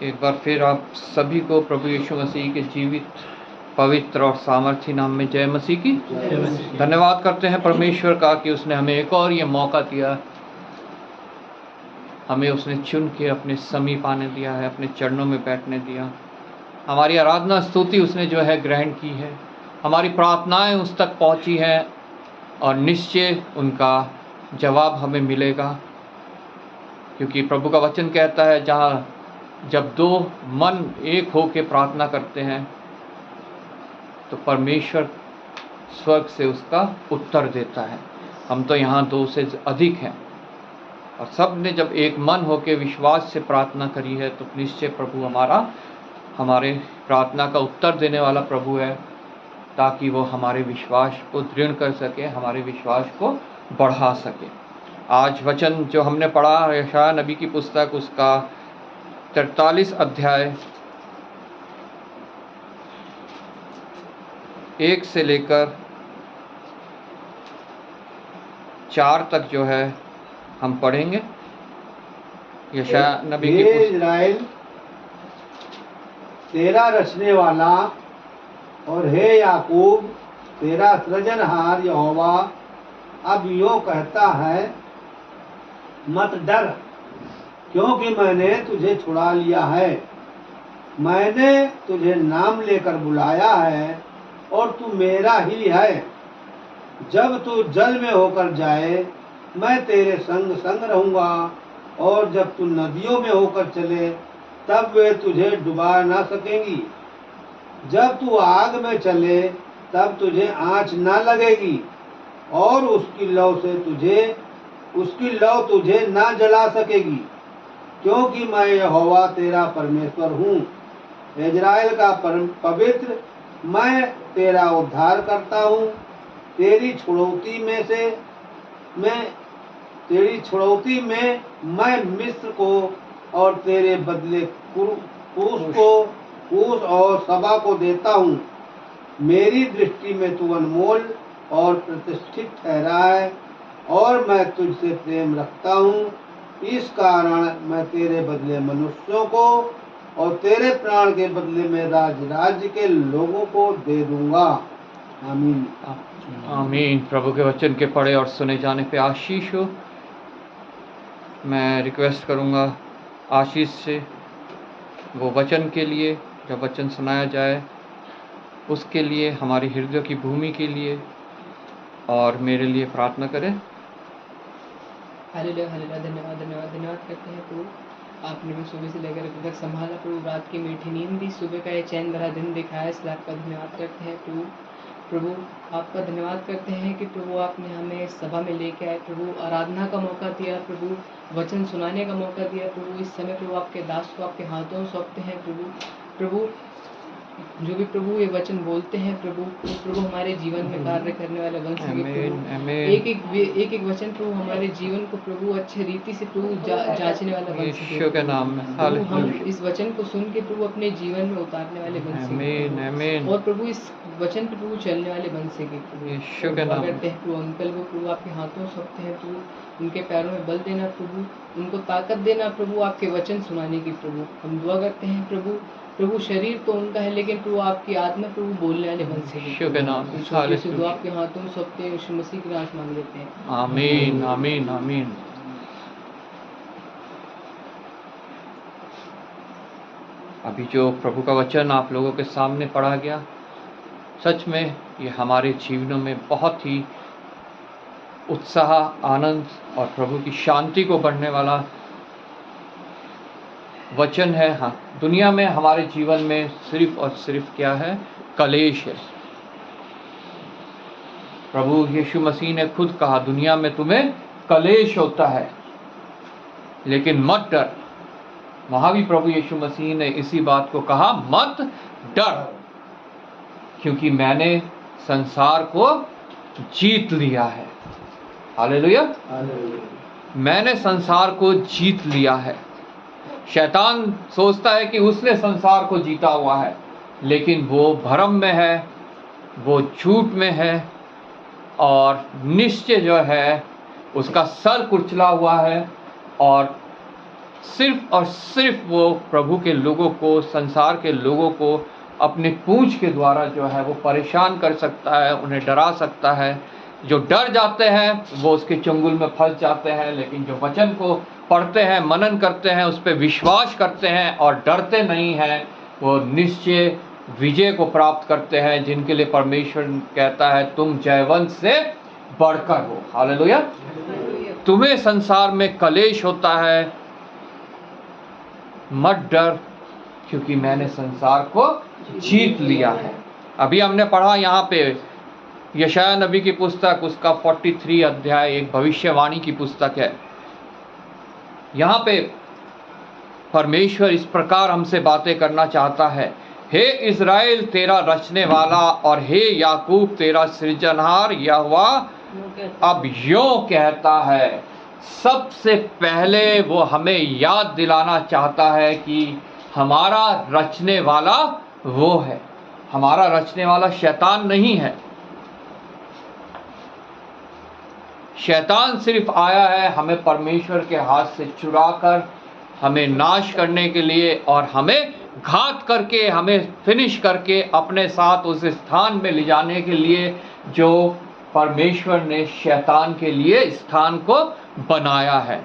एक बार फिर आप सभी को प्रभु यीशु मसीह के जीवित, पवित्र और सामर्थी नाम में जय मसीह की। धन्यवाद करते हैं परमेश्वर का कि उसने हमें एक और ये मौका दिया, हमें उसने चुन के अपने समीप आने दिया है, अपने चरणों में बैठने दिया। हमारी आराधना स्तुति उसने जो है ग्रहण की है, हमारी प्रार्थनाएं उस तक पहुंची हैं और निश्चय उनका जवाब हमें मिलेगा, क्योंकि प्रभु का वचन कहता है जहाँ जब दो मन एक हो के प्रार्थना करते हैं तो परमेश्वर स्वर्ग से उसका उत्तर देता है। हम तो यहाँ 2 से अधिक हैं और सब ने जब एक मन होकर विश्वास से प्रार्थना करी है तो निश्चय प्रभु हमारे प्रार्थना का उत्तर देने वाला प्रभु है, ताकि वो हमारे विश्वास को दृढ़ कर सके, हमारे विश्वास को बढ़ा सके। आज वचन जो हमने पढ़ा यशायाह नबी की पुस्तक, उसका 43 अध्याय 1 से लेकर 4 तक जो है हम पढ़ेंगे। यशायाह नबी की पुस्तक। इस्राएल तेरा रचने वाला और हे याकूब तेरा सृजनहार यहोवा अब यो कहता है, मत डर, क्योंकि मैंने तुझे छुड़ा लिया है। मैंने तुझे नाम लेकर बुलाया है और तू मेरा ही है। जब तू जल में होकर जाए मैं तेरे संग संग रहूंगा, और जब तू नदियों में होकर चले तब वे तुझे डुबा ना सकेंगी। जब तू आग में चले तब तुझे आँच ना लगेगी, और उसकी लौ तुझे ना जला सकेगी, क्योंकि मैं यहोवा तेरा परमेश्वर हूँ, इज़राइल का पवित्र, मैं तेरा उद्धार करता हूँ। तेरी छुड़ौती में मैं मिस्र को और तेरे बदले कूश और सबा को देता हूँ। मेरी दृष्टि में तू अनमोल और प्रतिष्ठित ठहरा है, और मैं तुझसे प्रेम रखता हूँ। इस कारण मैं तेरे बदले मनुष्यों को और तेरे प्राण के बदले में राज्य के लोगों को दे दूंगा। आमीन आमीन। प्रभु के वचन के पढ़े और सुने जाने पे आशीष हो। मैं रिक्वेस्ट करूंगा आशीष से वो वचन के लिए, जब वचन सुनाया जाए उसके लिए, हमारे हृदय की भूमि के लिए और मेरे लिए प्रार्थना करें। Hallelujah hallelujah. धन्यवाद करते हैं प्रभु, आपने भी सुबह से लेकर अभी तक संभाला प्रभु, रात की मीठी नींद दी, सुबह का ये चैन भरा दिन दिखाया, इसलिए आपका धन्यवाद करते हैं प्रभु आपका धन्यवाद करते हैं कि प्रभु आपने हमें सभा में लेके आए प्रभु, आराधना का मौका दिया प्रभु, वचन सुनाने का मौका दिया प्रभु। इस समय प्रभु आपके दास को आपके हाथों सौंपते हैं प्रभु जो भी प्रभु ये वचन बोलते हैं प्रभु, तो प्रभु हमारे जीवन में कार्य करने वाला बन सके प्रभु। एक एक वचन प्रभु हमारे जीवन को प्रभु अच्छे रीति से प्रभु जांचने वाला बन सके। यीशु के नाम में प्रभु हम इस वचन को सुन के प्रभु अपने जीवन में उतारने वाले बन सके, और प्रभु इस वचन पे प्रभु चलने वाले बन सके प्रभु। यीशु के नाम करते हैं प्रभु अंकल को प्रभु आपके हाथों सौंपते हैं प्रभु, उनके पैरों में बल देना प्रभु, उनको ताकत देना प्रभु आपके वचन सुनाने की प्रभु। हम दुआ करते हैं प्रभु शरीर तो उनका है, लेकिन प्रभु आपकी आत्मा प्रभु बोलने वाले बन सके। यीशु के नाम में दुआ आपके हाथों में सौंपते हैं, यीशु मसीह के नाम मांग लेते हैं। आमीन आमीन आमीन। अभी जो प्रभु का वचन आप लोगों के सामने पढ़ा गया, सच में ये हमारे जीवनों में बहुत ही उत्साह, आनंद और प्रभु की शांति को बढ़ने वाला वचन है। हाँ, दुनिया में हमारे जीवन में सिर्फ और सिर्फ क्या है? कलेश है। प्रभु यीशु मसीह ने खुद कहा दुनिया में तुम्हें कलेश होता है, लेकिन मत डर। वहां भी प्रभु यीशु मसीह ने इसी बात को कहा, मत डर, क्योंकि मैंने संसार को जीत लिया है। हालेलुया। मैंने संसार को जीत लिया है। शैतान सोचता है कि उसने संसार को जीता हुआ है, लेकिन वो भ्रम में है, वो झूठ में है, और निश्चय जो है उसका सर कुचला हुआ है, और सिर्फ और सिर्फ वो प्रभु के लोगों को, संसार के लोगों को अपनी पूंछ के द्वारा जो है वो परेशान कर सकता है, उन्हें डरा सकता है। जो डर जाते हैं वो उसके चंगुल में फंस जाते हैं, लेकिन जो वचन को पढ़ते हैं, मनन करते हैं, उस पर विश्वास करते हैं और डरते नहीं हैं, वो निश्चय विजय को प्राप्त करते हैं, जिनके लिए परमेश्वर कहता है तुम जयवंत से बढ़कर हो। हालेलुया। तुम्हें संसार में कलेश होता है, मत डर, क्योंकि मैंने संसार को जीत लिया है। अभी हमने पढ़ा यहाँ पे यशायाह नबी की पुस्तक, उसका 43 अध्याय एक भविष्यवाणी की पुस्तक है। यहाँ पे परमेश्वर इस प्रकार हमसे बातें करना चाहता है, हे इज़राइल तेरा रचने वाला और हे याकूब तेरा सृजनहार यहोवा अब यूं कहता है। सबसे पहले वो हमें याद दिलाना चाहता है कि हमारा रचने वाला वो है। हमारा रचने वाला शैतान नहीं है। शैतान सिर्फ आया है हमें परमेश्वर के हाथ से चुराकर, हमें नाश करने के लिए और हमें घात करके, हमें फिनिश करके अपने साथ उस स्थान में ले जाने के लिए जो परमेश्वर ने शैतान के लिए स्थान को बनाया है।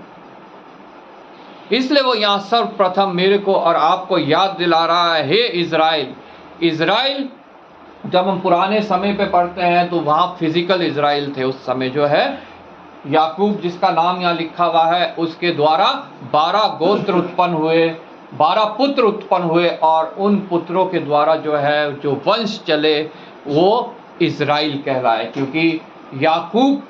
इसलिए वो यहाँ सर्वप्रथम मेरे को और आपको याद दिला रहा है, हे इज़राइल। इज़राइल जब हम पुराने समय पे पढ़ते हैं तो वहाँ फिजिकल इज़राइल थे। उस समय जो है याकूब जिसका नाम यहाँ लिखा हुआ है, उसके द्वारा 12 गोत्र उत्पन्न हुए, 12 पुत्र उत्पन्न हुए और उन पुत्रों के द्वारा जो है जो वंश चले वो इज़राइल कहलाए। क्योंकि याकूब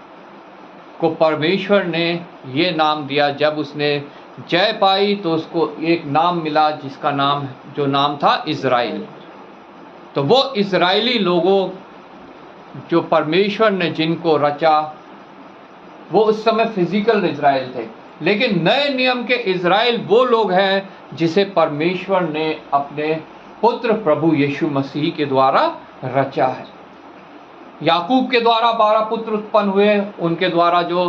को परमेश्वर ने ये नाम दिया, जब उसने जय पाई तो उसको एक नाम मिला जिसका नाम जो नाम था इज़राइल। तो वो इज़राइली लोगों जो परमेश्वर ने जिनको रचा वो उस समय फिजिकल इज़राइल थे। लेकिन नए नियम के इज़राइल वो लोग हैं जिसे परमेश्वर ने अपने पुत्र प्रभु यीशु मसीह के द्वारा रचा है। याकूब के द्वारा 12 पुत्र उत्पन्न हुए, उनके द्वारा जो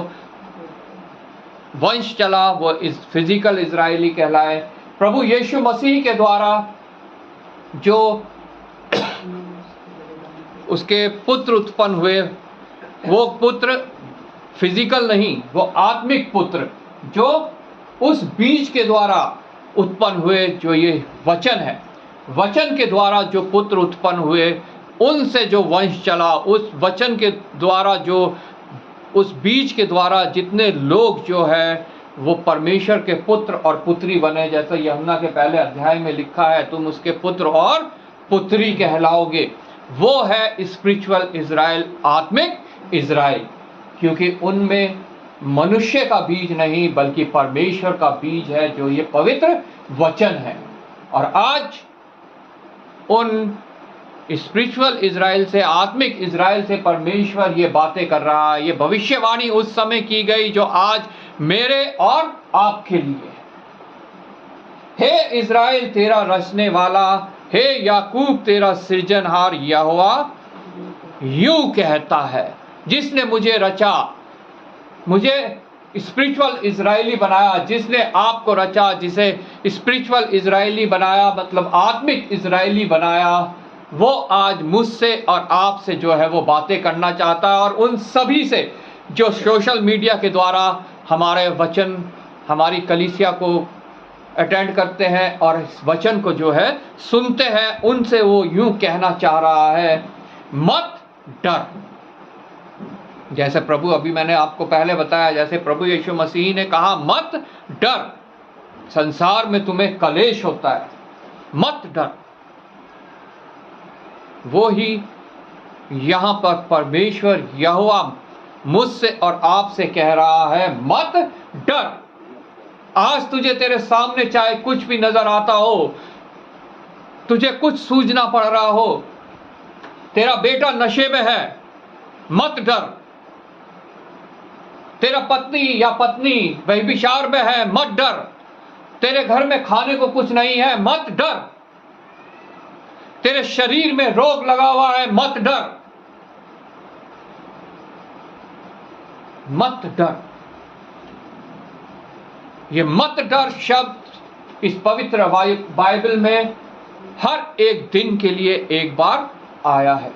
वंश चला वो इस फिजिकल इज़राइली कहलाए। प्रभु यीशु मसीह के द्वारा जो उसके पुत्र उत्पन्न हुए, वो पुत्र फिजिकल नहीं, वो आत्मिक पुत्र जो उस बीज के द्वारा उत्पन्न हुए, जो ये वचन है। वचन के द्वारा जो पुत्र उत्पन्न हुए, उनसे जो वंश चला, उस वचन के द्वारा जो उस बीज के द्वारा जितने लोग जो है वो परमेश्वर के पुत्र और पुत्री बने। जैसे यूहन्ना के पहले अध्याय में लिखा है, तुम उसके पुत्र और पुत्री कहलाओगे। वो है स्पिरिचुअल इज़राइल, आत्मिक इज़राइल, क्योंकि उनमें मनुष्य का बीज नहीं बल्कि परमेश्वर का बीज है, जो ये पवित्र वचन है। और आज उन स्पिरिचुअल इज़राइल से, आत्मिक इज़राइल से परमेश्वर ये बातें कर रहा है। ये भविष्यवाणी उस समय की गई जो आज मेरे और आपके लिए है। हे इज़राइल तेरा रचने वाला, हे याकूब तेरा सृजनहार यहोवा यूं कहता है। जिसने मुझे रचा, मुझे स्पिरिचुअल इज़राइली बनाया, जिसने आपको रचा, जिसे स्पिरिचुअल इज़राइली बनाया मतलब आत्मिक इज़राइली बनाया, वो आज मुझसे और आपसे जो है वो बातें करना चाहता है। और उन सभी से जो सोशल मीडिया के द्वारा हमारे वचन, हमारी कलीसिया को अटेंड करते हैं और इस वचन को जो है सुनते हैं, उनसे वो यूं कहना चाह रहा है, मत डर। जैसे प्रभु, अभी मैंने आपको पहले बताया, जैसे प्रभु यीशु मसीह ने कहा मत डर, संसार में तुम्हें कलेश होता है, मत डर। वो ही यहाँ पर परमेश्वर यहोवा मुझसे और आपसे कह रहा है, मत डर। आज तुझे तेरे सामने चाहे कुछ भी नजर आता हो, तुझे कुछ सूझना पड़ रहा हो, तेरा बेटा नशे में है, मत डर। तेरा पत्नी या पत्नी व्यभिचार में है, मत डर। तेरे घर में खाने को कुछ नहीं है, मत डर। तेरे शरीर में रोग लगा हुआ है, मत डर, मत डर। ये मत डर शब्द इस पवित्र बाइबल में हर एक दिन के लिए एक बार आया है।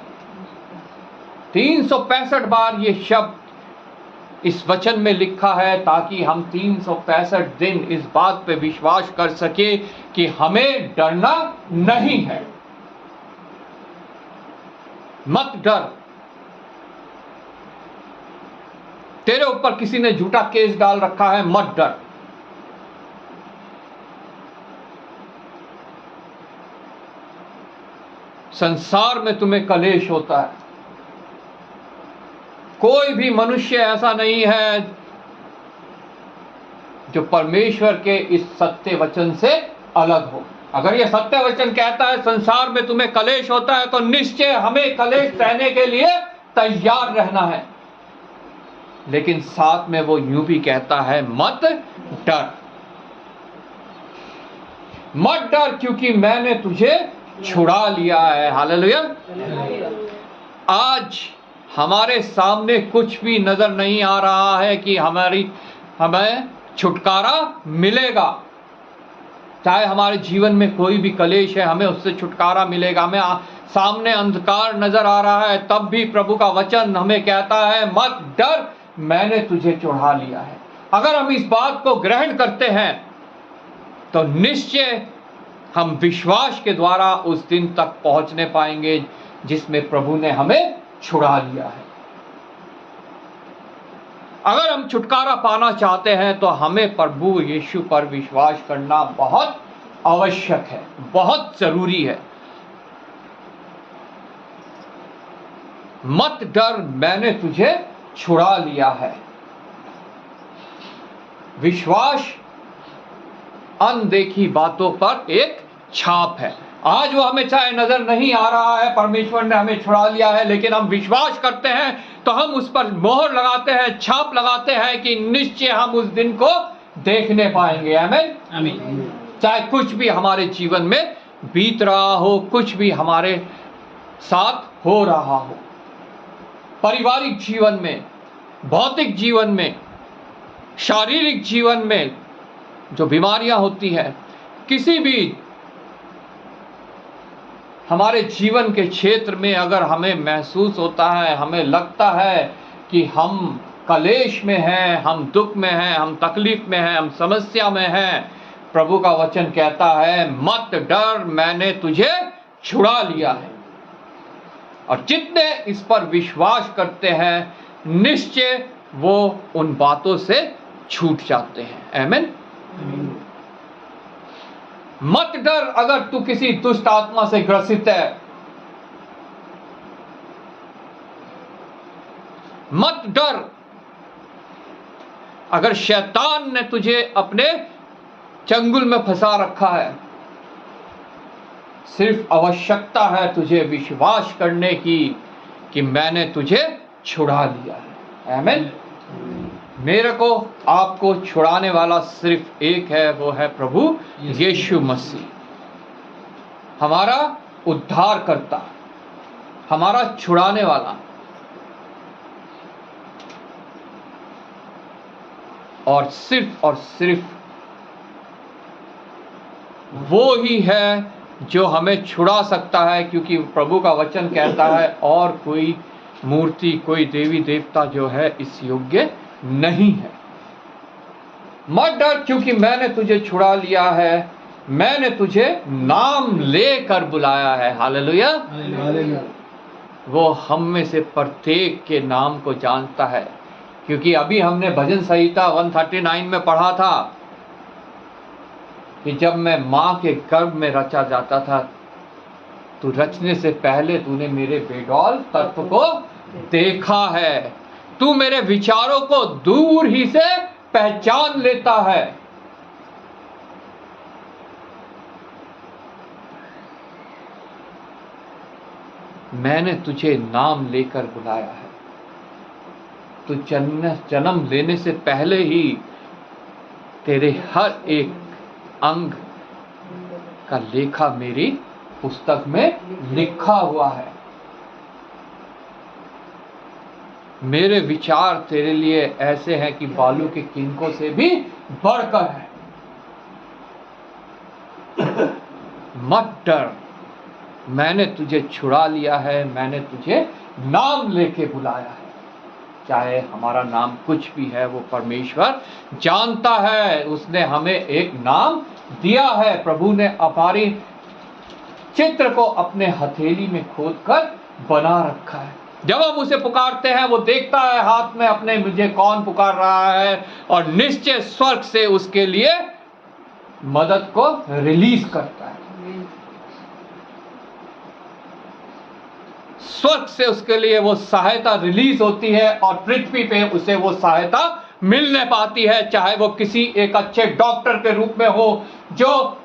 365 बार ये शब्द इस वचन में लिखा है ताकि हम 365 दिन इस बात पे विश्वास कर सके कि हमें डरना नहीं है। मत डर। तेरे ऊपर किसी ने झूठा केस डाल रखा है, मत डर। संसार में तुम्हें कलेश होता है। कोई भी मनुष्य ऐसा नहीं है जो परमेश्वर के इस सत्य वचन से अलग हो। अगर ये सत्य वचन कहता है संसार में तुम्हें कलेश होता है, तो निश्चय हमें कलेश सहने के लिए तैयार रहना है। लेकिन साथ में वो यूं भी कहता है, मत डर, मत डर, क्योंकि मैंने तुझे छुड़ा लिया है। हालेलुया। आज हमारे सामने कुछ भी नजर नहीं आ रहा है कि हमें छुटकारा मिलेगा। चाहे हमारे जीवन में कोई भी कलेश है, हमें उससे छुटकारा मिलेगा। हमें सामने अंधकार नजर आ रहा है, तब भी प्रभु का वचन हमें कहता है, मत डर, मैंने तुझे छुड़ा लिया है। अगर हम इस बात को ग्रहण करते हैं तो निश्चय हम विश्वास के द्वारा उस दिन तक पहुंचने पाएंगे जिसमें प्रभु ने हमें छुड़ा लिया है। अगर हम छुटकारा पाना चाहते हैं तो हमें प्रभु यीशु पर विश्वास करना बहुत आवश्यक है, बहुत जरूरी है। मत डर, मैंने तुझे छुड़ा लिया है। विश्वास अनदेखी बातों पर एक छाप है। आज वो हमें चाहे नजर नहीं आ रहा है, परमेश्वर ने हमें छुड़ा लिया है, लेकिन हम विश्वास करते हैं तो हम उस पर मोहर लगाते हैं, छाप लगाते हैं कि निश्चय हम उस दिन को देखने पाएंगे। आमीन, आमीन। चाहे कुछ भी हमारे जीवन में बीत रहा हो, कुछ भी हमारे साथ हो रहा हो, पारिवारिक जीवन में, भौतिक जीवन में, शारीरिक जीवन में जो बीमारियां होती हैं, किसी भी हमारे जीवन के क्षेत्र में अगर हमें महसूस होता है, हमें लगता है कि हम कलेश में हैं, हम दुख में हैं, हम तकलीफ में हैं, हम समस्या में हैं, प्रभु का वचन कहता है, मत डर, मैंने तुझे छुड़ा लिया है। और जितने इस पर विश्वास करते हैं, निश्चय वो उन बातों से छूट जाते हैं। आमीन। मत डर अगर तू किसी दुष्ट आत्मा से ग्रसित है। मत डर अगर शैतान ने तुझे अपने चंगुल में फंसा रखा है। सिर्फ आवश्यकता है तुझे विश्वास करने की कि मैंने तुझे छुड़ा लिया है। आमीन। मेरे को आपको छुड़ाने वाला सिर्फ एक है, वो है प्रभु यीशु मसीह, हमारा उद्धारकर्ता, हमारा छुड़ाने वाला। और सिर्फ वो ही है जो हमें छुड़ा सकता है, क्योंकि प्रभु का वचन कहता है और कोई मूर्ति, कोई देवी देवता जो है इस योग्य नहीं है। मत डर, क्योंकि मैंने तुझे छुड़ा लिया है, मैंने तुझे नाम लेकर बुलाया है। हालेलुया। वो हम में से प्रत्येक के नाम को जानता है, क्योंकि अभी हमने भजन संहिता 139 में पढ़ा था कि जब मैं मां के गर्भ में रचा जाता था, तो रचने से पहले तूने मेरे बेडौल तत्व को देखा है, तू मेरे विचारों को दूर ही से पहचान लेता है। मैंने तुझे नाम लेकर बुलाया है। तू जन्म लेने से पहले ही तेरे हर एक अंग का लेखा मेरी पुस्तक में लिखा हुआ है। मेरे विचार तेरे लिए ऐसे हैं कि बालू के किनकों से भी बढ़कर है। मत डर, मैंने तुझे छुड़ा लिया है, मैंने तुझे नाम लेके बुलाया है। चाहे हमारा नाम कुछ भी है, वो परमेश्वर जानता है। उसने हमें एक नाम दिया है। प्रभु ने हमारी चित्र को अपने हथेली में खोदकर बना रखा है। जब हम उसे पुकारते हैं, वो देखता है हाथ में अपने मुझे कौन पुकार रहा है, और निश्चय स्वर्ग से उसके लिए मदद को रिलीज करता है। स्वर्ग से उसके लिए वो सहायता रिलीज होती है, और पृथ्वी पे उसे वो सहायता मिलने पाती है। चाहे वो किसी एक अच्छे डॉक्टर के रूप में हो, जो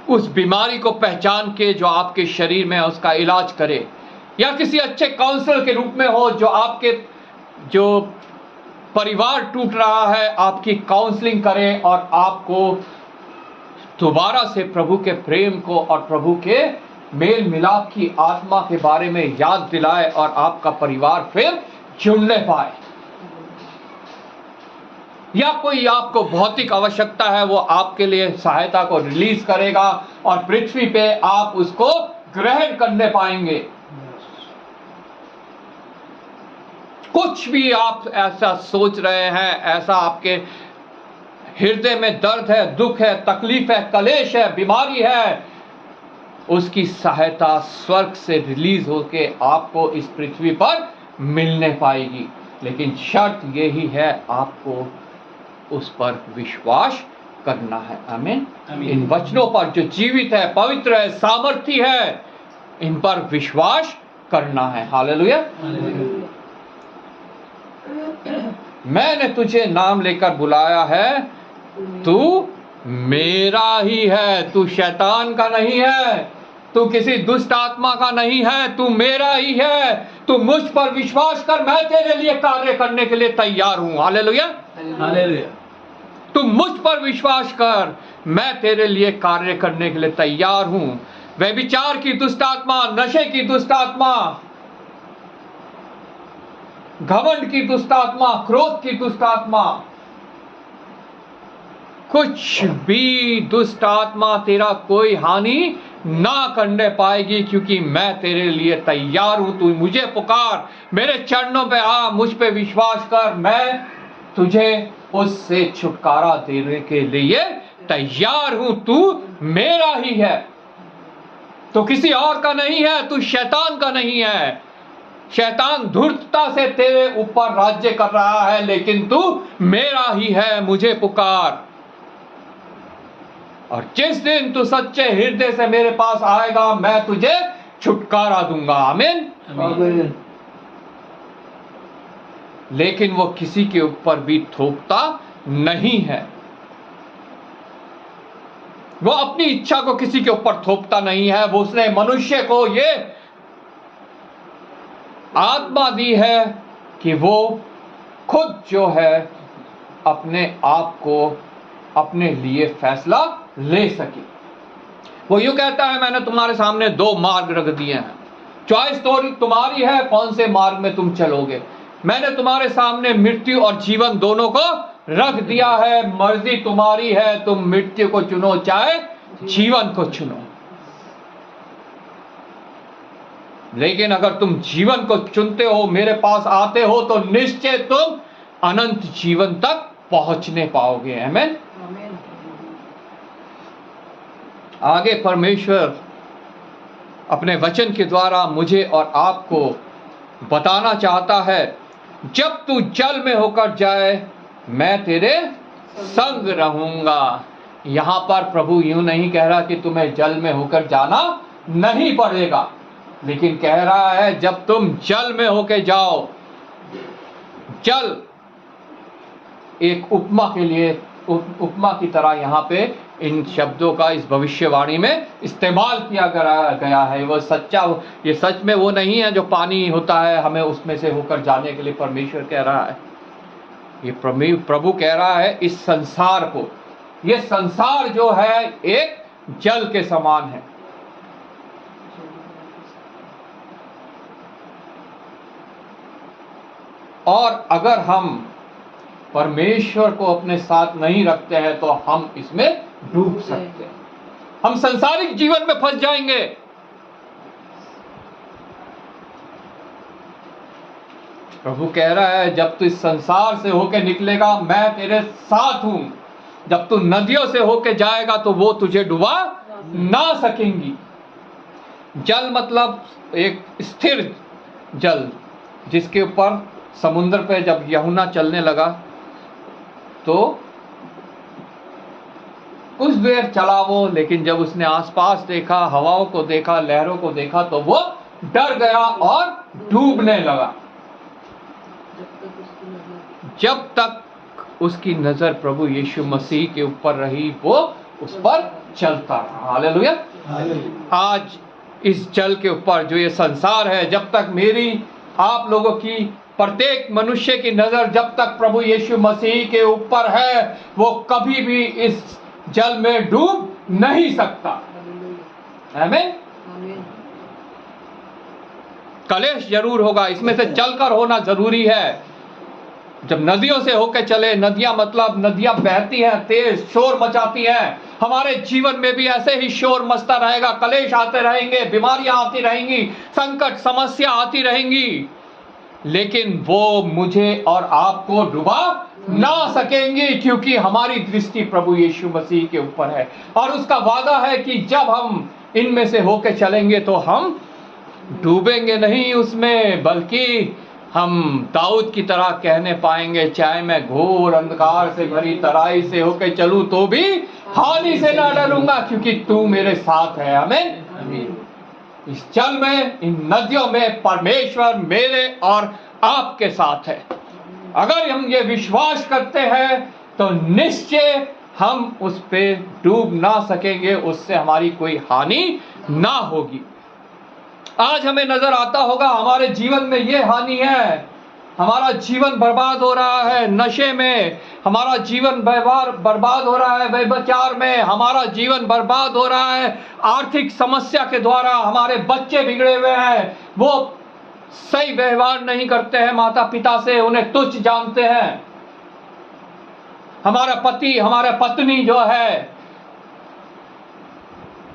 उस बीमारी को पहचान के जो आपके शरीर में है उसका इलाज करे, या किसी अच्छे काउंसलर के रूप में हो, जो आपके जो परिवार टूट रहा है आपकी काउंसलिंग करे, और आपको दोबारा से प्रभु के प्रेम को और प्रभु के मेल मिलाप की आत्मा के बारे में याद दिलाए, और आपका परिवार फिर जुड़ने पाए। या कोई आपको भौतिक आवश्यकता है, वो आपके लिए सहायता को रिलीज करेगा, और पृथ्वी पे आप उसको ग्रहण करने पाएंगे। कुछ भी आप ऐसा सोच रहे हैं, ऐसा आपके हृदय में दर्द है, दुख है, तकलीफ है, कलेश है, बीमारी है, उसकी सहायता स्वर्ग से रिलीज होके आपको इस पृथ्वी पर मिलने पाएगी। लेकिन शर्त यही है, आपको उस पर विश्वास करना है। आमीन। इन वचनों पर जो जीवित है, पवित्र है, सामर्थी है, इन पर विश्वास करना है। हालेलुया। मैंने तुझे नाम लेकर बुलाया है, तू मेरा ही है, तू शैतान का नहीं है, तू किसी दुष्ट आत्मा का नहीं है, तू मेरा ही है। तू मुझ पर विश्वास कर, मैं तेरे लिए कार्य करने के लिए तैयार हूं। Hallelujah, hallelujah. तू मुझ पर विश्वास कर, मैं तेरे लिए कार्य करने के लिए तैयार हूं। व्यभिचार की दुष्ट आत्मा, नशे की दुष्ट आत्मा, घमंड की दुष्ट आत्मा, क्रोध की दुष्ट आत्मा, कुछ भी दुष्ट आत्मा तेरा कोई हानि ना करने पाएगी, क्योंकि मैं तेरे लिए तैयार हूं। तू मुझे पुकार, मेरे चरणों पे आ, मुझ पे विश्वास कर, मैं तुझे उससे छुटकारा देने के लिए तैयार हूं। तू मेरा ही है, तो किसी और का नहीं है, तू शैतान का नहीं है। शैतान धूर्तता से तेरे ऊपर राज्य कर रहा है, लेकिन तू मेरा ही है, मुझे पुकार। और जिस दिन तू सच्चे हृदय से मेरे पास आएगा, मैं तुझे छुटकारा दूंगा। आमीन। आमीन। लेकिन वो किसी के ऊपर भी थोपता नहीं है, वो अपनी इच्छा को किसी के ऊपर थोपता नहीं है। वो उसने मनुष्य को ये आत्मा दी है कि वो खुद जो है अपने आप को अपने लिए फैसला ले सके। वो यूं कहता है, मैंने तुम्हारे सामने दो मार्ग रख दिए हैं, चॉइस तो तुम्हारी है, कौन से मार्ग में तुम चलोगे। मैंने तुम्हारे सामने मृत्यु और जीवन दोनों को रख दिया है, मर्जी तुम्हारी है, तुम मृत्यु को चुनो चाहे जीवन को चुनो। लेकिन अगर तुम जीवन को चुनते हो, मेरे पास आते हो, तो निश्चय तुम अनंत जीवन तक पहुंचने पाओगे। आमीन। आगे परमेश्वर अपने वचन के द्वारा मुझे और आपको बताना चाहता है, जब तू जल में होकर जाए, मैं तेरे संग रहूंगा। यहां पर प्रभु यूं नहीं कह रहा कि तुम्हें जल में होकर जाना नहीं पड़ेगा, लेकिन कह रहा है जब तुम जल में होकर जाओ। जल एक उपमा के लिए, उपमा की तरह यहाँ पे इन शब्दों का इस भविष्यवाणी में इस्तेमाल किया गया है। वो सच्चा, ये सच में वो नहीं है जो पानी होता है हमें उसमें से होकर जाने के लिए परमेश्वर कह रहा है। ये प्रभु कह रहा है इस संसार को, ये संसार जो है एक जल के समान है। और अगर हम परमेश्वर को अपने साथ नहीं रखते हैं तो हम इसमें डूब सकते हैं, हम संसारिक जीवन में फंस जाएंगे। प्रभु कह रहा है जब तू इस संसार से होके निकलेगा मैं तेरे साथ हूं, जब तू नदियों से होके जाएगा तो वो तुझे डुबा ना सकेंगी। जल मतलब एक स्थिर जल, जिसके ऊपर समुद्र पे जब यूहन्ना चलने लगा तो कुछ देर चला वो, लेकिन जब उसने आसपास देखा, हवाओं को देखा, लहरों को देखा तो वो डर गया और डूबने लगा। जब तक उसकी नजर प्रभु यीशु मसीह के ऊपर रही वो उस पर चलता रहा। हालेलुया। आज इस जल के ऊपर जो ये संसार है, जब तक मेरी आप लोगों की प्रत्येक मनुष्य की नजर जब तक प्रभु यीशु मसीह के ऊपर है वो कभी भी इस जल में डूब नहीं सकता। आमीन। कलेश जरूर होगा, इसमें से चलकर होना जरूरी है। जब नदियों से होकर चले, नदियां मतलब नदियां बहती हैं, तेज शोर मचाती हैं, हमारे जीवन में भी ऐसे ही शोर मचता रहेगा, कलेश आते रहेंगे, बीमारियां आती रहेंगी, संकट समस्या आती रहेंगी, लेकिन वो मुझे और आपको डुबा ना सकेंगी, क्योंकि हमारी दृष्टि प्रभु यीशु मसीह के ऊपर है। और उसका वादा है कि जब हम इनमें से होकर चलेंगे तो हम डूबेंगे नहीं उसमें, बल्कि हम दाऊद की तरह कहने पाएंगे, चाहे मैं घोर अंधकार से भरी तराई से होकर चलूं तो भी हानि से ना डरूंगा, क्योंकि तू मेरे साथ है। आमीन। इस जल में, इन नदियों में परमेश्वर मेरे और आपके साथ है। अगर हम ये विश्वास करते हैं तो निश्चय हम उस पे डूब ना सकेंगे, उससे हमारी कोई हानि ना होगी। आज हमें नजर आता होगा हमारे जीवन में ये हानि है, हमारा जीवन बर्बाद हो रहा है नशे में, हमारा जीवन बर्बाद हो रहा है व्यभिचार में, हमारा जीवन बर्बाद हो रहा है आर्थिक समस्या के द्वारा, हमारे बच्चे बिगड़े हुए हैं, वो सही व्यवहार नहीं करते हैं माता पिता से, उन्हें तुच्छ जानते हैं, हमारा पति हमारा पत्नी जो है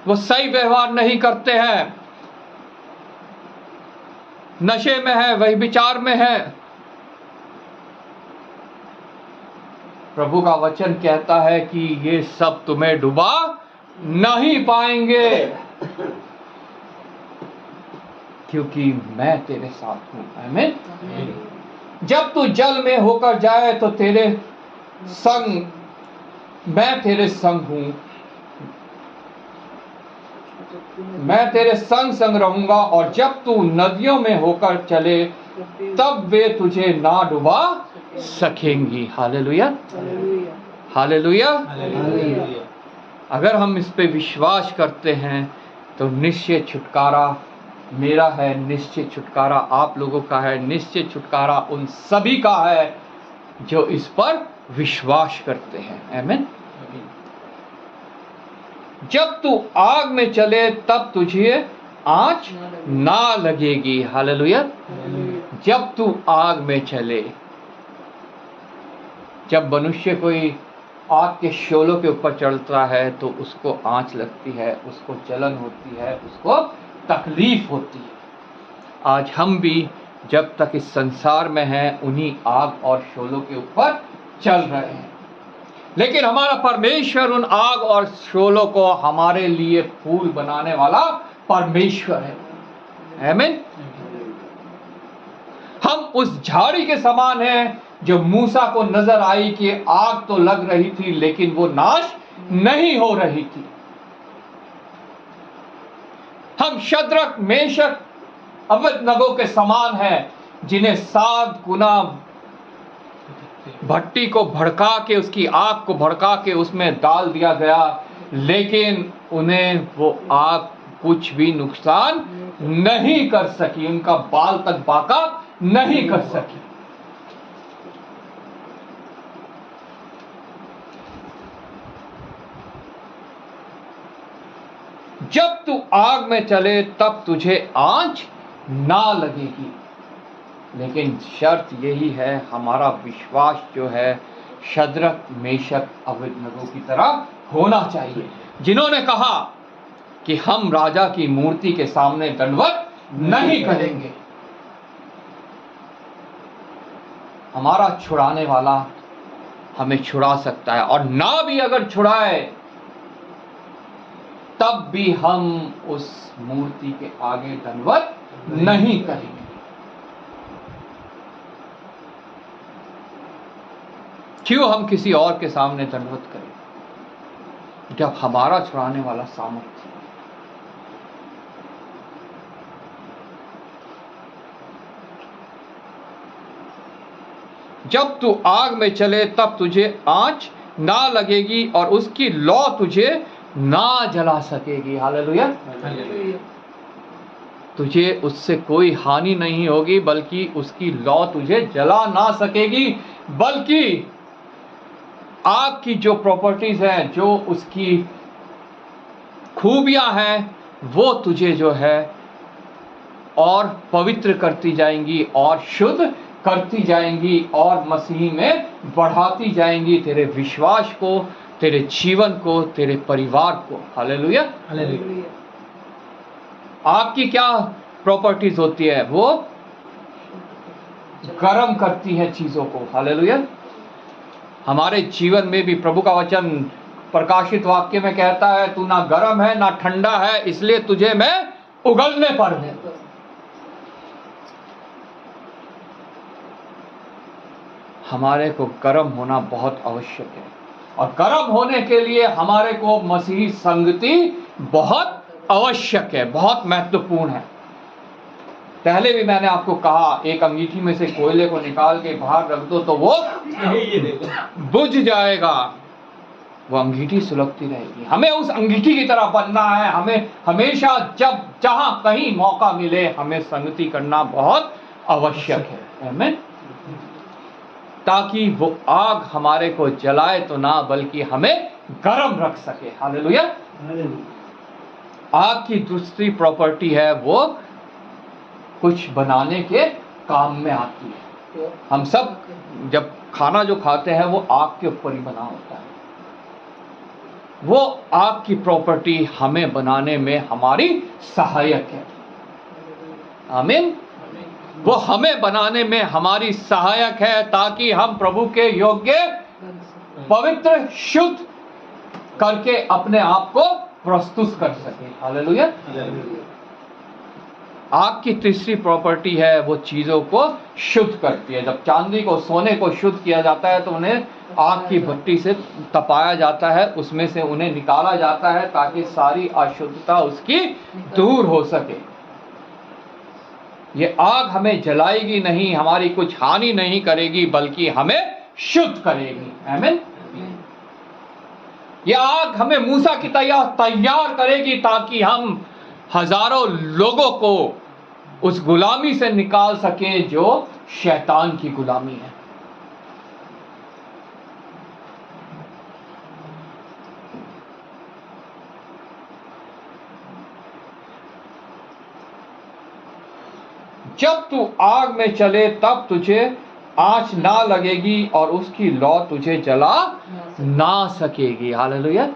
वो सही व्यवहार नहीं करते हैं, नशे में है, व्यभिचार में है। प्रभु का वचन कहता है कि ये सब तुम्हें डुबा नहीं पाएंगे, क्योंकि मैं तेरे साथ हूं। आमीन। जब तू जल में होकर जाए तो तेरे संग, मैं तेरे संग हूं, मैं तेरे संग संग रहूंगा, और जब तू नदियों में होकर चले तब वे तुझे ना डुबा सकेंगी। हालेलुया। हालेलुया। अगर हम इस पे विश्वास करते हैं तो निश्चय छुटकारा मेरा है, निश्चय छुटकारा आप लोगों का है, निश्चय छुटकारा उन सभी का है जो इस पर विश्वास करते हैं। आमीन। जब तू आग में चले तब तुझे आंच ना लगेगी। हालेलुया। जब तू आग में चले, जब मनुष्य कोई आग के शोलों के ऊपर चढ़ता है तो उसको आंच लगती है, उसको जलन होती है, उसको तकलीफ होती है। आज हम भी जब तक इस संसार में हैं उन्हीं आग और शोलों के ऊपर चल रहे हैं, लेकिन हमारा परमेश्वर उन आग और शोलों को हमारे लिए फूल बनाने वाला परमेश्वर है। आमीन। हम उस झाड़ी के समान हैं जो मूसा को नजर आई कि आग तो लग रही थी लेकिन वो नाश नहीं हो रही थी। हम शद्रक मेशक अबेदनगो के समान हैं जिन्हें 7 गुना भट्टी को भड़का के, उसकी आग को भड़का के उसमें डाल दिया गया, लेकिन उन्हें वो आग कुछ भी नुकसान नहीं कर सकी, उनका बाल तक बाका नहीं कर सकी। जब तू आग में चले तब तुझे आंच ना लगेगी। लेकिन शर्त यही है, हमारा विश्वास जो है शद्रक मेशक अबेदनगो की तरह होना चाहिए, जिन्होंने कहा कि हम राजा की मूर्ति के सामने दंडवत नहीं करेंगे। हमारा छुड़ाने वाला हमें छुड़ा सकता है, और ना भी अगर छुड़ाए तब भी हम उस मूर्ति के आगे दंडवत नहीं करेंगे। क्यों हम किसी और के सामने दंडवत करें जब हमारा छुड़ाने वाला सामर्थ्य है? जब तू आग में चले तब तुझे आंच ना लगेगी और उसकी लौ तुझे ना जला सकेगी। हालेलुया। तुझे उससे कोई हानि नहीं होगी, बल्कि उसकी लौ तुझे जला ना सकेगी, बल्कि आग की जो प्रॉपर्टीज हैं, जो उसकी खूबियां हैं, वो तुझे जो है और पवित्र करती जाएंगी और शुद्ध करती जाएंगी और मसीह में बढ़ाती जाएंगी, तेरे विश्वास को, तेरे जीवन को, तेरे परिवार को। हालेलुया। आग की क्या प्रॉपर्टीज होती है? वो गर्म करती है चीजों को। हालेलुया। हमारे जीवन में भी प्रभु का वचन प्रकाशित वाक्य में कहता है, तू ना गर्म है ना ठंडा है, इसलिए तुझे मैं उगलने पर हूं। हमारे को गर्म होना बहुत आवश्यक है, और गर्म होने के लिए हमारे को मसीही संगति बहुत आवश्यक है, बहुत महत्वपूर्ण है। पहले भी मैंने आपको कहा, एक अंगीठी में से कोयले को निकाल के बाहर रख दो तो वो बुझ जाएगा, वो अंगीठी सुलगती रहेगी। हमें उस अंगीठी की तरह बनना है। हमें हमेशा जब जहां कहीं मौका मिले हमें संगति करना बहुत आवश्यक है। आमीन। ताकि वो आग हमारे को जलाए तो ना, बल्कि हमें गर्म रख सके। हालेलुया। आग की दूसरी प्रॉपर्टी है, वो कुछ बनाने के काम में आती है। हम सब जब खाना जो खाते हैं वो आग के ऊपर ही बना होता है। वो आग की प्रॉपर्टी हमें बनाने में हमारी सहायक है। आमीन। वो हमें बनाने में हमारी सहायक है, ताकि हम प्रभु के योग्य, पवित्र, शुद्ध करके अपने आप को प्रस्तुत कर सके। हालेलुया। आग की तीसरी प्रॉपर्टी है, वो चीजों को शुद्ध करती है। जब चांदी को, सोने को शुद्ध किया जाता है तो उन्हें आग की भट्टी से तपाया जाता है, उसमें से उन्हें निकाला जाता है ताकि सारी अशुद्धता उसकी दूर हो सके। ये आग हमें जलाएगी नहीं, हमारी कुछ हानि नहीं करेगी, बल्कि हमें शुद्ध करेगी। आमीन। ये आग हमें मूसा की तैयार करेगी, ताकि हम हजारों लोगों को उस गुलामी से निकाल सके जो शैतान की गुलामी है। जब तू आग में चले तब तुझे आंच ना लगेगी और उसकी लौ तुझे जला ना सकेगी। हालेलुया।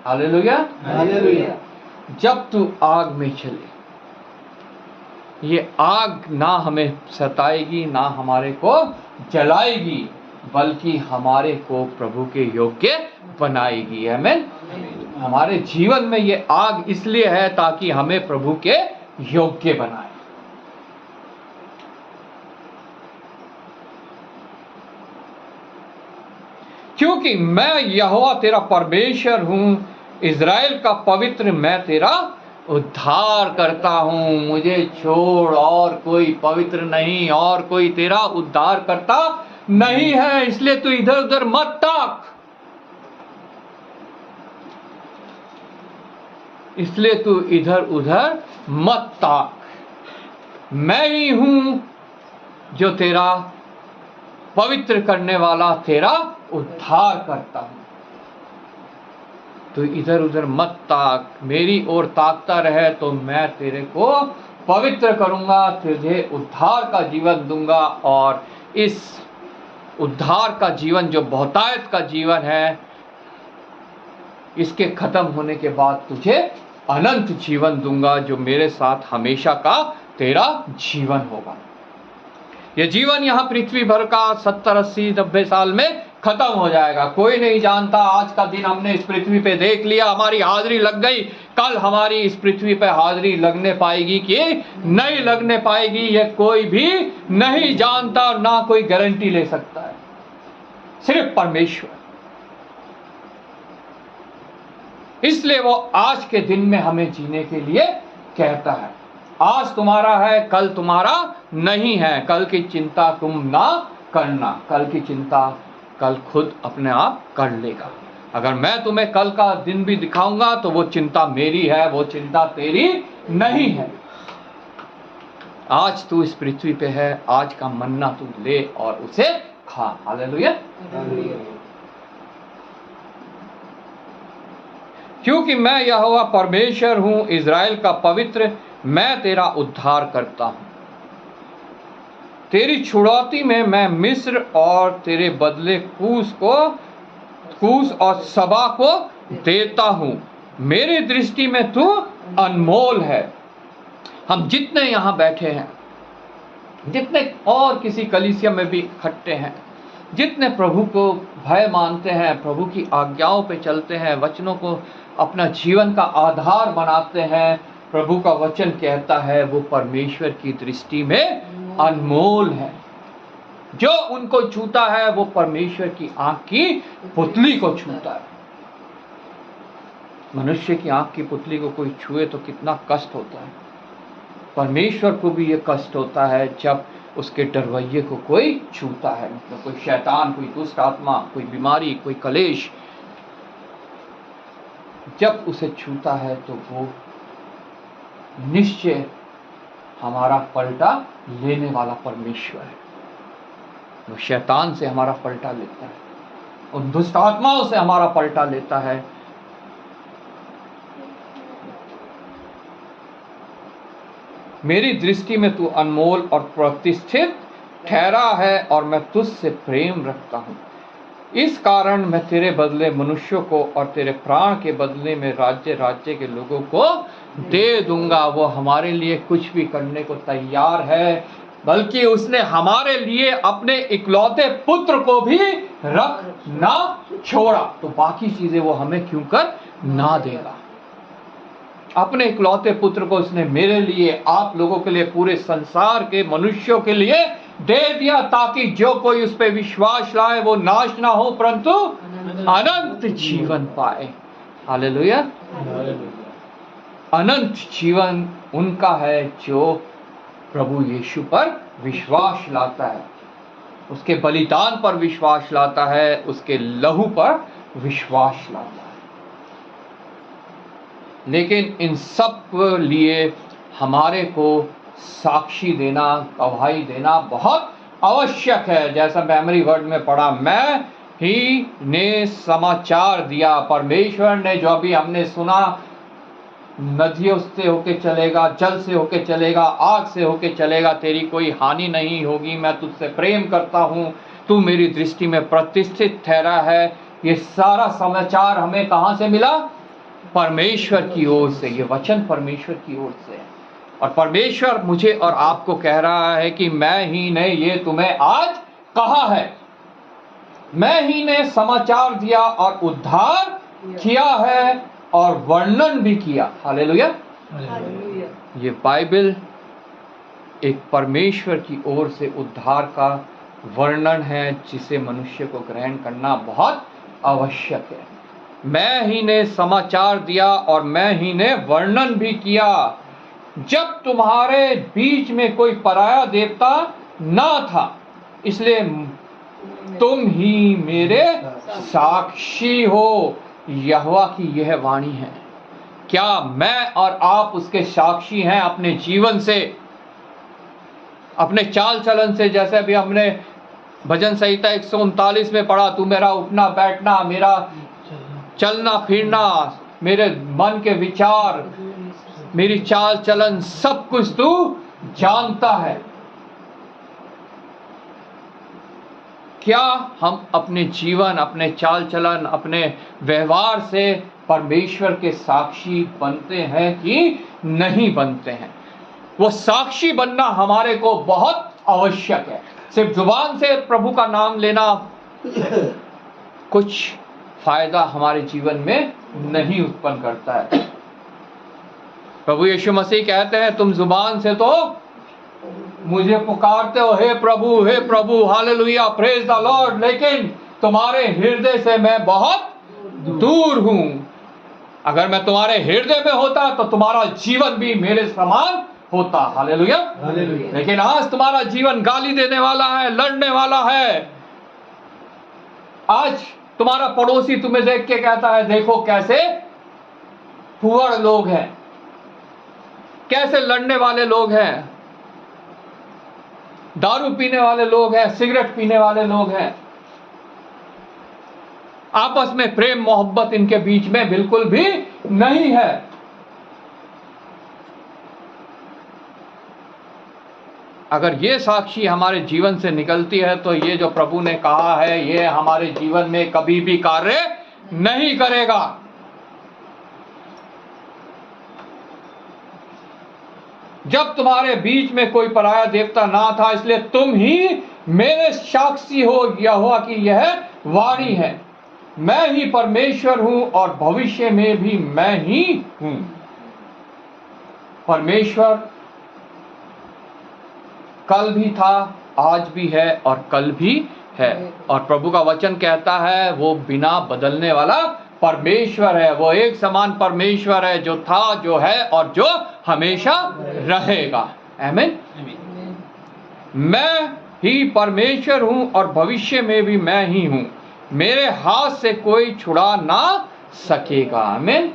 हालेलुया। हालेलुया। जब तू आग में चले, ये आग ना हमें सताएगी, ना हमारे को जलाएगी, बल्कि हमारे को प्रभु के योग्य बनाएगी। आमीन। हमारे जीवन में ये आग इसलिए है ताकि हमें प्रभु के योग्य बनाए। क्योंकि मैं यहोवा तेरा परमेश्वर हूं, इज़राइल का पवित्र, मैं तेरा उद्धार करता हूं। मुझे छोड़ और कोई पवित्र नहीं, और कोई तेरा उद्धार करता नहीं है, इसलिए तू इधर उधर मत ताक। इसलिए तू इधर उधर मत ताक। मैं ही हूं जो तेरा पवित्र करने वाला, तेरा उद्धार करता हूं। तो इधर उधर मत ताक, मेरी ओर ताकता रहे तो मैं तेरे को पवित्र करूँगा, तुझे उद्धार का जीवन दूंगा, और इस उद्धार का जीवन जो बहुतायत का जीवन है, इसके खत्म होने के बाद तुझे अनंत जीवन दूंगा, जो मेरे साथ हमेशा का तेरा जीवन होगा। ये जीवन यहाँ पृथ्वी भर का 70, 80, 90 साल में खत्म हो जाएगा। कोई नहीं जानता, आज का दिन हमने इस पृथ्वी पे देख लिया, हमारी हाजिरी लग गई, कल हमारी इस पृथ्वी पे हाजिरी लगने पाएगी कि नहीं लगने पाएगी, ये कोई भी नहीं जानता, और ना कोई गारंटी ले सकता है, सिर्फ परमेश्वर। इसलिए वो आज के दिन में हमें जीने के लिए कहता है। आज तुम्हारा है, कल तुम्हारा नहीं है, कल की चिंता तुम ना करना, कल की चिंता कल खुद अपने आप कर लेगा। अगर मैं तुम्हें कल का दिन भी दिखाऊंगा तो वो चिंता मेरी है, वो चिंता तेरी नहीं है। आज तू इस पृथ्वी पे है, आज का मन्ना तू ले और उसे खा। हालेलुया। क्योंकि मैं यहोवा परमेश्वर हूं, इज़राइल का पवित्र, मैं तेरा उद्धार करता हूं। तेरी छुड़ौती में मैं मिस्र और तेरे बदले कूश और सबा को देता हूं। मेरी दृष्टि में तू अनमोल है। हम जितने यहाँ बैठे हैं, जितने और किसी कलीसिया में भी इकट्ठे हैं, जितने प्रभु को भय मानते हैं, प्रभु की आज्ञाओं पे चलते हैं, वचनों को अपना जीवन का आधार बनाते हैं, प्रभु का वचन कहता है वो परमेश्वर की दृष्टि में अनमोल है। जो उनको छूता है वो परमेश्वर की आंख की पुतली को छूता है। मनुष्य की आंख की पुतली को कोई छुए तो कितना कष्ट होता है। परमेश्वर को भी ये कष्ट होता है जब उसके डरवैये को कोई छूता है, मतलब कोई शैतान, कोई दुष्ट आत्मा, कोई बीमारी, कोई कलेश जब उसे छूता है तो वो निश्चय हमारा पलटा लेने वाला परमेश्वर है। वो शैतान से हमारा पलटा लेता है, उन दुष्ट आत्माओं से हमारा पलटा लेता है। मेरी दृष्टि में तू अनमोल और प्रतिष्ठित ठहरा है और मैं तुझसे प्रेम रखता हूँ। इस कारण मैं तेरे बदले मनुष्यों को और तेरे प्राण के बदले में राज्य के लोगों को दे दूंगा। वो हमारे लिए कुछ भी करने को तैयार है, बल्कि उसने हमारे लिए अपने इकलौते पुत्र को भी रख ना छोड़ा, तो बाकी चीजें वो हमें क्यों कर ना देगा। अपने इकलौते पुत्र को उसने मेरे लिए, आप लोगों के लिए, पूरे संसार के मनुष्यों के लिए दे दिया, ताकि जो कोई उस पर विश्वास लाए वो नाश ना हो परंतु अनंत जीवन पाए। हालेलुया। अनंत जीवन उनका है जो प्रभु यीशु पर विश्वास लाता है, उसके बलिदान पर विश्वास लाता है, उसके लहू पर विश्वास लाता है। लेकिन इन सब के लिए हमारे को साक्षी देना, गवाही देना बहुत आवश्यक है। जैसा मेमोरी वर्ड में पढ़ा, मैं ही ने समाचार दिया। परमेश्वर ने जो अभी हमने सुना, नदियों से होके चलेगा, जल से होके चलेगा, आग से होके चलेगा, तेरी कोई हानि नहीं होगी, मैं तुझसे प्रेम करता हूँ, तू मेरी दृष्टि में प्रतिष्ठित ठहरा है। ये सारा समाचार हमें कहाँ से मिला? परमेश्वर की ओर से। ये वचन परमेश्वर की ओर से है, और परमेश्वर मुझे और आपको कह रहा है कि मैं ही ने ये तुम्हें आज कहा है, मैं ही ने समाचार दिया और उद्धार किया है और वर्णन भी किया। हालेलुया। ये बाइबल एक परमेश्वर की ओर से उद्धार का वर्णन है, जिसे मनुष्य को ग्रहण करना बहुत आवश्यक है। मैं ही ने समाचार दिया और मैं ही ने वर्णन भी किया, जब तुम्हारे बीच में कोई पराया देवता ना था, इसलिए तुम ही मेरे साक्षी हो। यहोवा की यह वाणी है। क्या मैं और आप उसके साक्षी हैं अपने जीवन से, अपने चाल चलन से? जैसे अभी हमने भजन संहिता 139 में पढ़ा, तू मेरा उठना बैठना, मेरा चलना फिरना, मेरे मन के विचार, मेरी चाल चलन सब कुछ तू जानता है। क्या हम अपने जीवन, अपने चाल चलन, अपने व्यवहार से परमेश्वर के साक्षी बनते हैं कि नहीं बनते हैं? वो साक्षी बनना हमारे को बहुत आवश्यक है। सिर्फ जुबान से प्रभु का नाम लेना कुछ फायदा हमारे जीवन में नहीं उत्पन्न करता है। प्रभु यीशु मसीह कहते हैं, तुम जुबान से तो मुझे पुकारते हो, हे प्रभु, हालेलुया, प्रेज द लॉर्ड, लेकिन तुम्हारे हृदय से मैं बहुत दूर हूं। अगर मैं तुम्हारे हृदय में होता तो तुम्हारा जीवन भी मेरे समान होता। हालेलुया। लेकिन आज तुम्हारा जीवन गाली देने वाला है, लड़ने वाला है। आज तुम्हारा पड़ोसी तुम्हें देख के कहता है, देखो कैसे फुहड़ लोग हैं, कैसे लड़ने वाले लोग हैं, दारू पीने वाले लोग हैं, सिगरेट पीने वाले लोग हैं। आपस में प्रेम मोहब्बत इनके बीच में बिल्कुल भी नहीं है। अगर ये साक्षी हमारे जीवन से निकलती है तो ये जो प्रभु ने कहा है ये हमारे जीवन में कभी भी कार्य नहीं करेगा। जब तुम्हारे बीच में कोई पराया देवता ना था, इसलिए तुम ही मेरे साक्षी हो, यहोवा की यह वाणी है। मैं ही परमेश्वर हूं और भविष्य में भी मैं ही हूं। परमेश्वर कल भी था, आज भी है और कल भी है। और प्रभु का वचन कहता है वो बिना बदलने वाला परमेश्वर है। वो एक समान परमेश्वर है, जो था, जो है और जो हमेशा रहेगा। आमीन। मैं ही परमेश्वर हूं और भविष्य में भी मैं ही हूं। मेरे हाथ से कोई छुड़ा ना सकेगा। आमीन।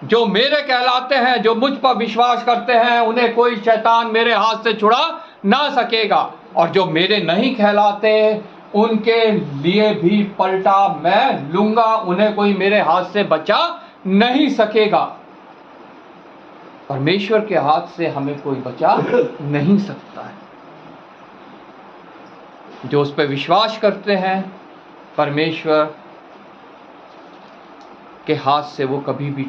जो मेरे कहलाते हैं, जो मुझ पर विश्वास करते हैं, उन्हें कोई शैतान मेरे हाथ से छुड़ा ना सकेगा। और जो मेरे नहीं कहलाते, उनके लिए भी पलटा मैं लूंगा। उन्हें कोई मेरे हाथ से बचा नहीं सकेगा। परमेश्वर के हाथ से हमें कोई बचा नहीं सकता है। जो उस पर विश्वास करते हैं, परमेश्वर के हाथ से वो कभी भी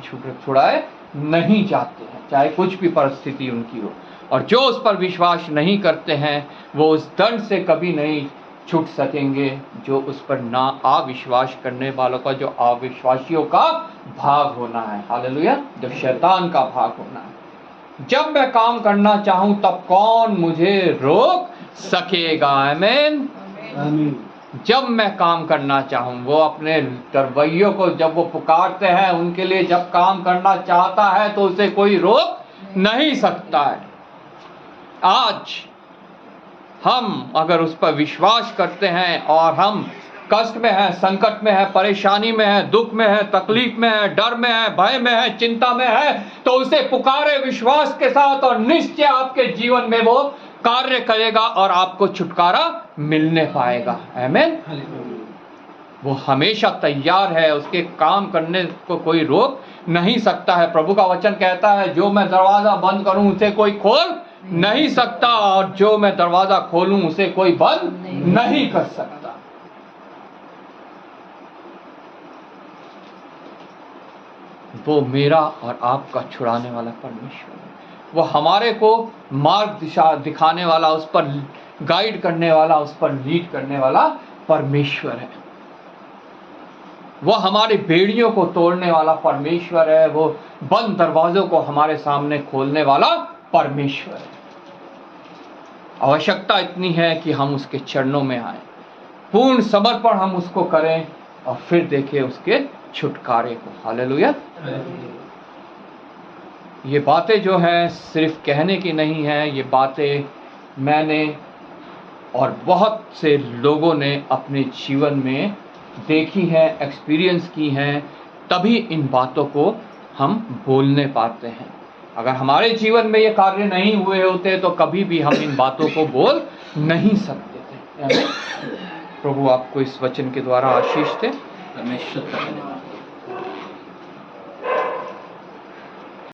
छुड़ाए नहीं जाते हैं, चाहे कुछ भी परिस्थिति उनकी हो। और जो उस पर विश्वास नहीं करते हैं, वो उस दंड से कभी नहीं छूट सकेंगे जो उस पर ना अविश्वास करने वालों का, जो अविश्वासियों का भाग होना है। हालेलुया। जो शैतान का भाग होना है। जब मैं काम करना चाहूं तब कौन मुझे रोक सकेगा? आमीन। आमीन। जब मैं काम करना चाहूं, वो अपने तरवैयों को जब वो पुकारते हैं, उनके लिए जब काम करना चाहता है तो उसे कोई रोक नहीं सकता है। आज हम अगर उस पर विश्वास करते हैं और हम कष्ट में है, संकट में है, परेशानी में है, दुख में है, तकलीफ में है, डर में है, भय में है, चिंता में है, तो उसे पुकारे विश्वास के साथ और निश्चय आपके जीवन में वो कार्य करेगा और आपको छुटकारा मिलने पाएगा। आमीन। वो हमेशा तैयार है, उसके काम करने को कोई रोक नहीं सकता है। प्रभु का वचन कहता है, जो मैं दरवाजा बंद करूं उसे कोई खोल नहीं सकता, और जो मैं दरवाजा खोलूं उसे कोई बंद नहीं कर सकता। वो मेरा और आपका छुड़ाने वाला परमेश्वर है। वो हमारे को मार्ग दिशा दिखाने वाला, उस पर गाइड करने वाला, उस पर लीड करने वाला परमेश्वर है। वो हमारी बेड़ियों को तोड़ने वाला परमेश्वर है। वो बंद दरवाजों को हमारे सामने खोलने वाला परमेश्वर है। आवश्यकता इतनी है कि हम उसके चरणों में आए, पूर्ण समर्पण हम उसको करें और फिर देखें उसके छुटकारे को। हालेलुया। ये बातें जो हैं सिर्फ कहने की नहीं है, ये बातें मैंने और बहुत से लोगों ने अपने जीवन में देखी हैं, एक्सपीरियंस की हैं, तभी इन बातों को हम बोलने पाते हैं। अगर हमारे जीवन में ये कार्य नहीं हुए होते तो कभी भी हम इन बातों को बोल नहीं सकते थे। प्रभु आपको इस वचन के द्वारा आशीष दे। परमेश्वर का धन्यवाद।